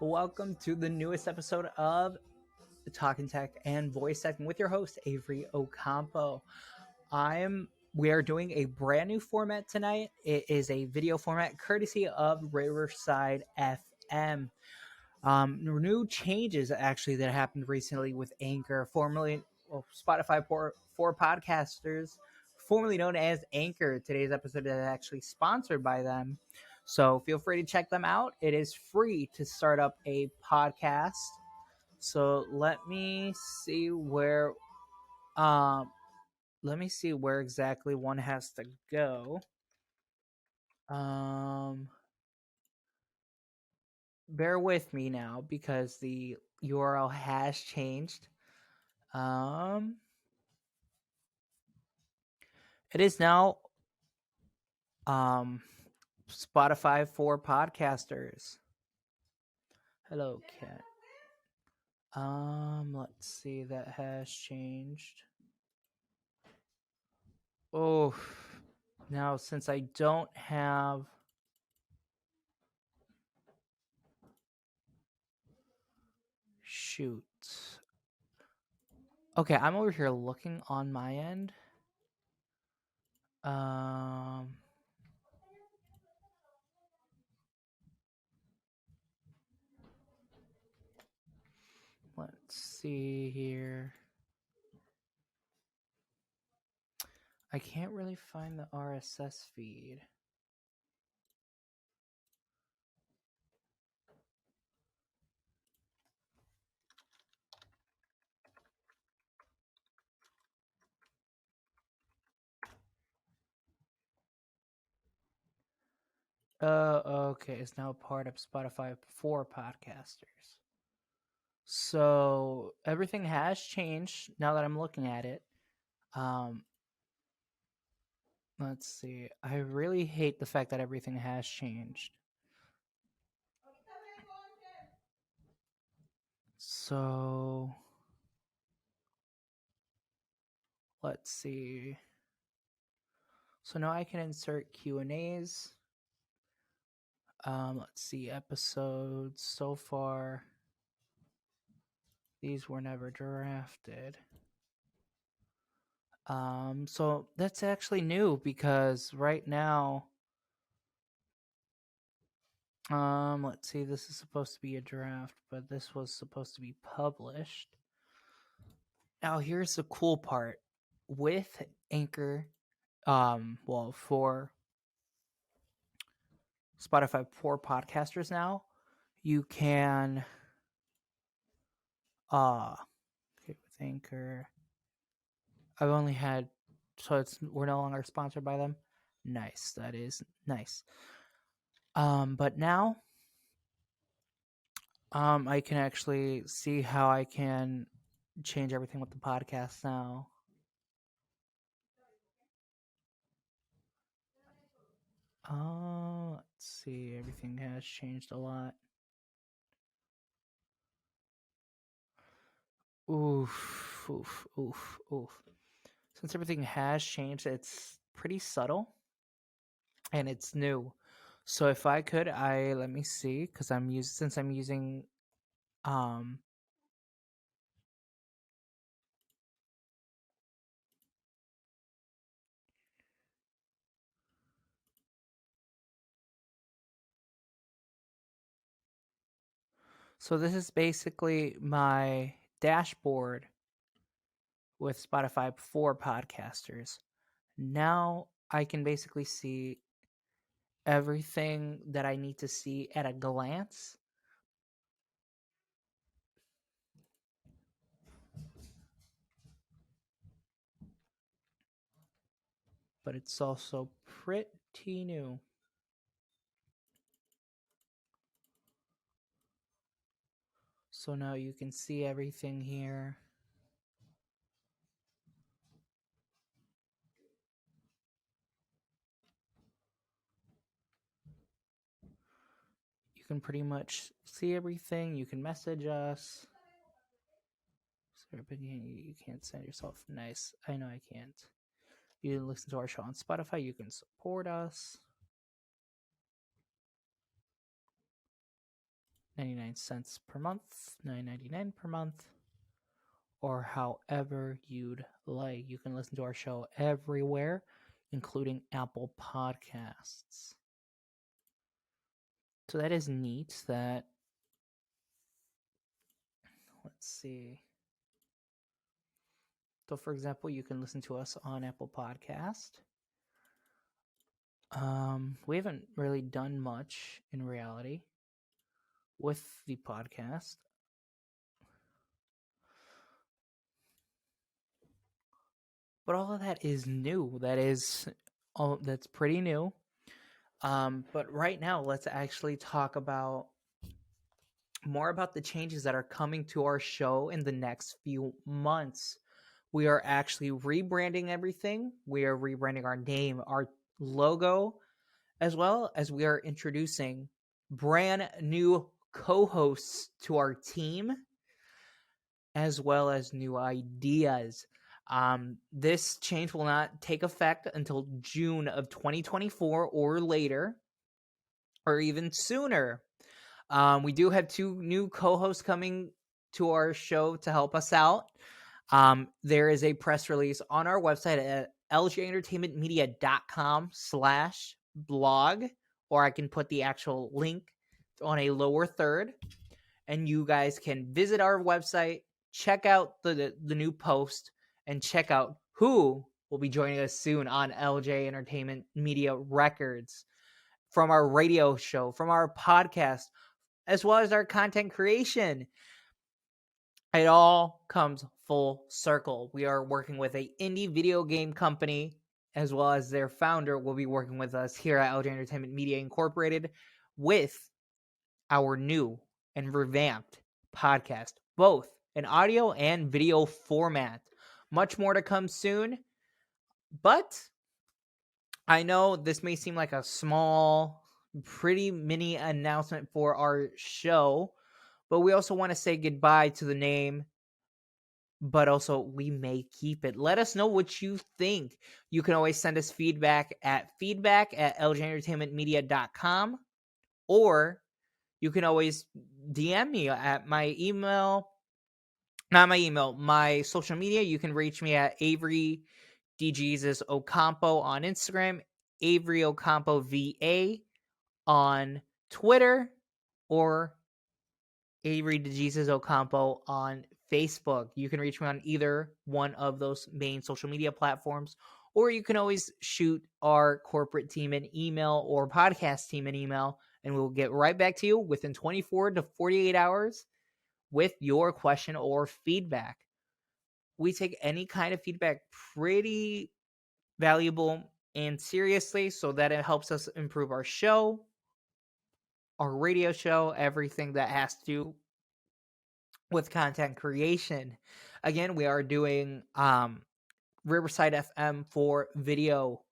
Welcome to the newest episode of Talking Tech and Voice Acting with your host, Avery Ocampo. We are doing a brand new format tonight. It is a video format courtesy of Riverside FM. New changes actually that happened recently with Anchor, formerly Spotify for podcasters, formerly known as Anchor. Today's episode is actually sponsored by them. So feel free to check them out. It is free to start up a podcast. So um let me see where exactly one has to go. Bear with me now because the URL has changed. It is now Spotify for podcasters. Hello, Cat. Let's see, that has changed. Oh, now since I don't have shoot. Okay, I'm over here looking on my end. Let's see here. I can't really find the RSS feed. Okay, it's now part of Spotify for podcasters. So everything has changed now that I'm looking at it. Let's see. I really hate the fact that everything has changed. So let's see. So now I can insert Q&As. Let's see, episodes so far. These were never drafted. So that's actually new because right now, let's see, this is supposed to be a draft, but this was supposed to be published. Now here's the cool part. With Anchor, for Spotify for podcasters now, you can okay, with Anchor. I've only had we're no longer sponsored by them. Nice. That is nice. But now I can actually see how I can change everything with the podcast now. Let's see. Everything has changed a lot. Oof, oof, oof, oof. Since everything has changed, it's pretty subtle and it's new. So if I could, let me see, because I'm using so this is basically my dashboard with Spotify for podcasters. Now I can basically see everything that I need to see at a glance. But it's also pretty new. So now you can see everything here. You can pretty much see everything. You can message us. You can't send yourself. Nice. I know I can't. You can listen to our show on Spotify. You can support us. $0.99 per month, $9.99 per month, or however you'd like. You can listen to our show everywhere, including Apple Podcasts. So that is neat. Let's see. So, for example, you can listen to us on Apple Podcast. We haven't really done much in reality with the podcast. But all of that is new. That's pretty new. But right now, let's actually talk more about the changes that are coming to our show in the next few months. We are actually rebranding everything. We are rebranding our name, our logo, as well as we are introducing brand new co-hosts to our team, as well as new ideas. This change will not take effect until June of 2024 or later, or even sooner. We do have 2 new co-hosts coming to our show to help us out. There is a press release on our website at ljentertainmentmedia.com/blog, or I can put the actual link on a lower third, and you guys can visit our website, check out the new post, and check out who will be joining us soon on LJ Entertainment Media Records, from our radio show, from our podcast, as well as our content creation. It all comes full circle. We are working with an indie video game company, as well as their founder will be working with us here at LJ Entertainment Media Incorporated with our new and revamped podcast, both in audio and video format. Much more to come soon, but I know this may seem like a small, pretty mini announcement for our show, but we also want to say goodbye to the name, but also we may keep it. Let us know what you think. You can always send us feedback at ljentertainmentmedia.com, or you can always DM me at my email, my social media. You can reach me at Avery DJesus Ocampo on Instagram, Avery Ocampo VA on Twitter, or Avery DJesus Ocampo on Facebook. You can reach me on either one of those main social media platforms, or you can always shoot our corporate team an email or podcast team an email, and we'll get right back to you within 24 to 48 hours with your question or feedback. We take any kind of feedback pretty valuable and seriously, so that it helps us improve our show, our radio show, everything that has to do with content creation. Again, we are doing Riverside FM for video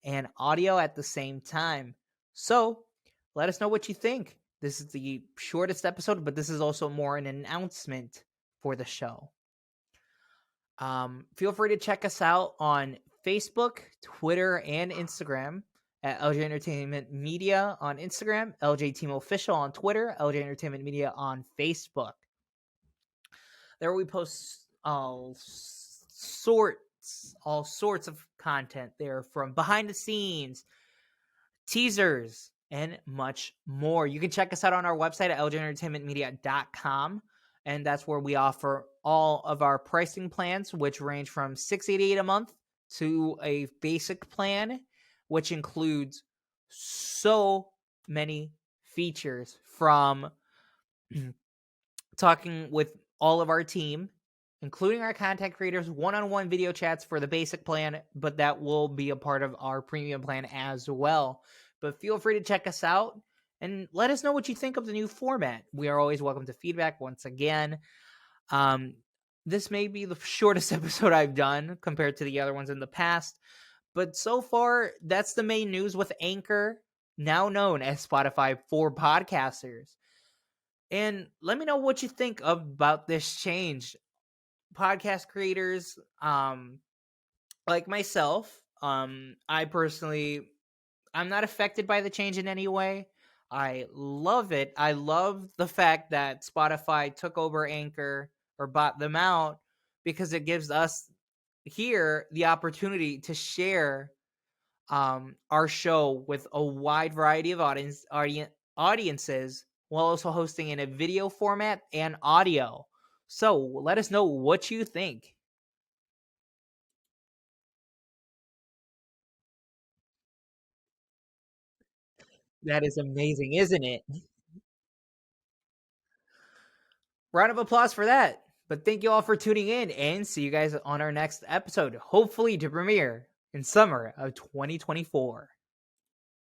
and audio at the same time. So let us know what you think. This is the shortest episode, but this is also more an announcement for the show. Feel free to check us out on Facebook, Twitter, and Instagram at LJ Entertainment Media on Instagram, LJ Team Official on Twitter, LJ Entertainment Media on Facebook. There we post all sorts of content there, from behind the scenes, teasers, and much more. You can check us out on our website at ljentertainmentmedia.com, and that's where we offer all of our pricing plans, which range from $6.88 a month to a basic plan, which includes so many features, from talking with all of our team, including our content creators, one-on-one video chats for the basic plan, but that will be a part of our premium plan as well. But feel free to check us out and let us know what you think of the new format. We are always welcome to feedback once again. This may be the shortest episode I've done compared to the other ones in the past, but so far, that's the main news with Anchor, now known as Spotify for podcasters. And let me know what you think about this change. Podcast creators, like myself, I'm not affected by the change in any way. I love it. I love the fact that Spotify took over Anchor or bought them out because it gives us here the opportunity to share our show with a wide variety of audiences while also hosting in a video format and audio. So let us know what you think. That is amazing, isn't it? Round of applause for that. But thank you all for tuning in and see you guys on our next episode, hopefully to premiere in summer of 2024.